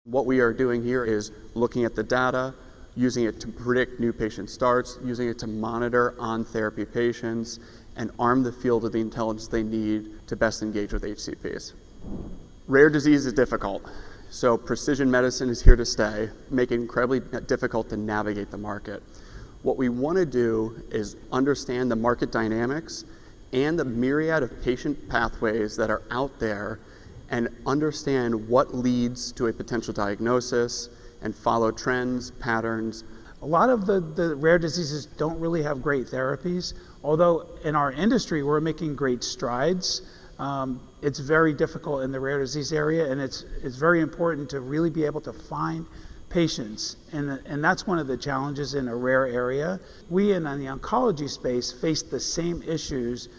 What we are doing here is looking at the data, using it to predict new patient starts, using it to monitor on-therapy patients, and arm the field with the intelligence they need to best engage with HCPs. Rare disease is difficult, so precision medicine is here to stay, making it incredibly difficult to navigate the market. What we want to do is understand the market dynamics and the myriad of patient pathways that are out there and understand what leads to a potential diagnosis and follow trends, patterns. A lot of the rare diseases don't really have great therapies, although in our industry we're making great strides. It's very difficult in the rare disease area, and it's very important to really be able to find patients, and that's one of the challenges in a rare area. We in the oncology space face the same issues.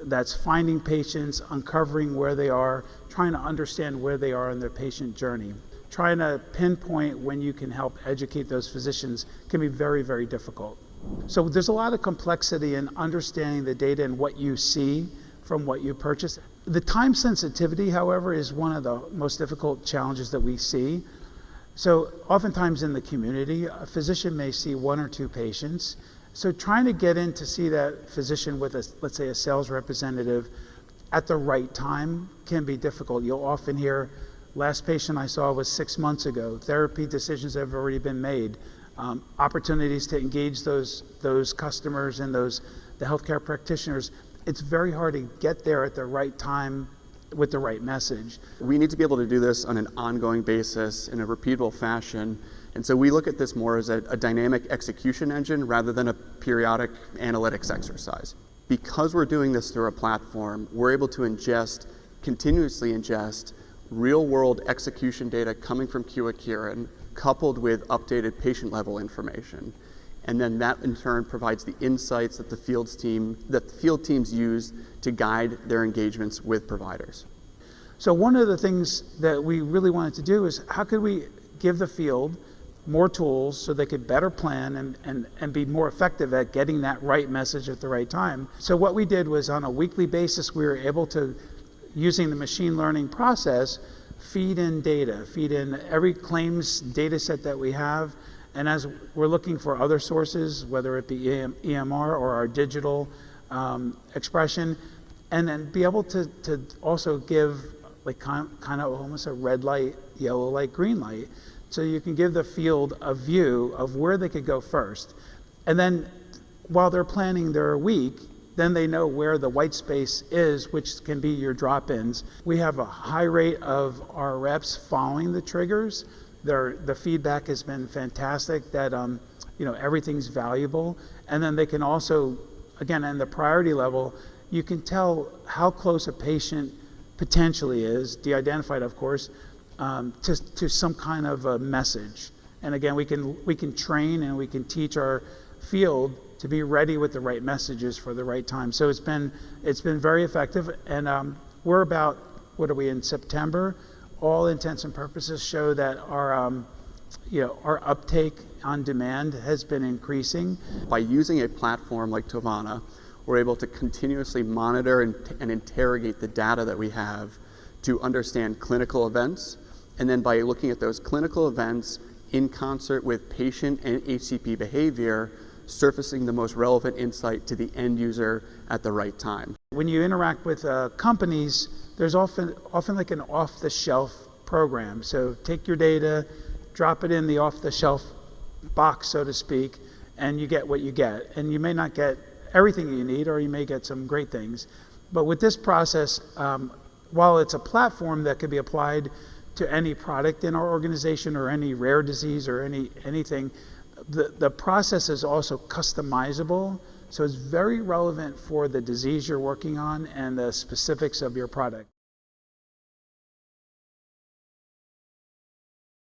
That's finding patients, uncovering where they are, trying to understand where they are in their patient journey. Trying to pinpoint when you can help educate those physicians can be very, very difficult. So there's a lot of complexity in understanding the data and what you see from what you purchase. The time sensitivity, however, is one of the most difficult challenges that we see. So oftentimes in the community, a physician may see one or two patients. So trying to get in to see that physician with let's say a sales representative at the right time can be difficult. You'll often hear, last patient I saw was 6 months ago. Therapy decisions have already been made. Opportunities to engage those customers and the healthcare practitioners. It's very hard to get there at the right time with the right message. We need to be able to do this on an ongoing basis in a repeatable fashion. And so we look at this more as a dynamic execution engine rather than a periodic analytics exercise. Because we're doing this through a platform, we're able to continuously ingest real-world execution data coming from Kyowa Kirin, coupled with updated patient-level information. And then that in turn provides the insights that the field teams use to guide their engagements with providers. So one of the things that we really wanted to do is how could we give the field more tools so they could better plan and be more effective at getting that right message at the right time. So what we did was on a weekly basis, we were able to, using the machine learning process, feed in data, feed in every claims data set that we have. And as we're looking for other sources, whether it be EMR or our digital expression, and then be able to also give like kind of almost a red light, yellow light, green light. So you can give the field a view of where they could go first. And then while they're planning their week, then they know where the white space is, which can be your drop-ins. We have a high rate of our reps following the triggers. The feedback has been fantastic that everything's valuable. And then they can also, again, in the priority level, you can tell how close a patient potentially is, de-identified of course, to some kind of a message. And again, we can train and we can teach our field to be ready with the right messages for the right time. So it's been very effective, and we're about, what are we in September? All intents and purposes show that our uptake on demand has been increasing. By using a platform like Tovana, we're able to continuously monitor and interrogate the data that we have to understand clinical events. And then by looking at those clinical events in concert with patient and HCP behavior, surfacing the most relevant insight to the end user at the right time. When you interact with companies, there's often like an off-the-shelf program. So take your data, drop it in the off-the-shelf box, so to speak, and you get what you get. And you may not get everything you need, or you may get some great things. But with this process, while it's a platform that could be applied to any product in our organization or any rare disease or anything, the process is also customizable. So it's very relevant for the disease you're working on and the specifics of your product.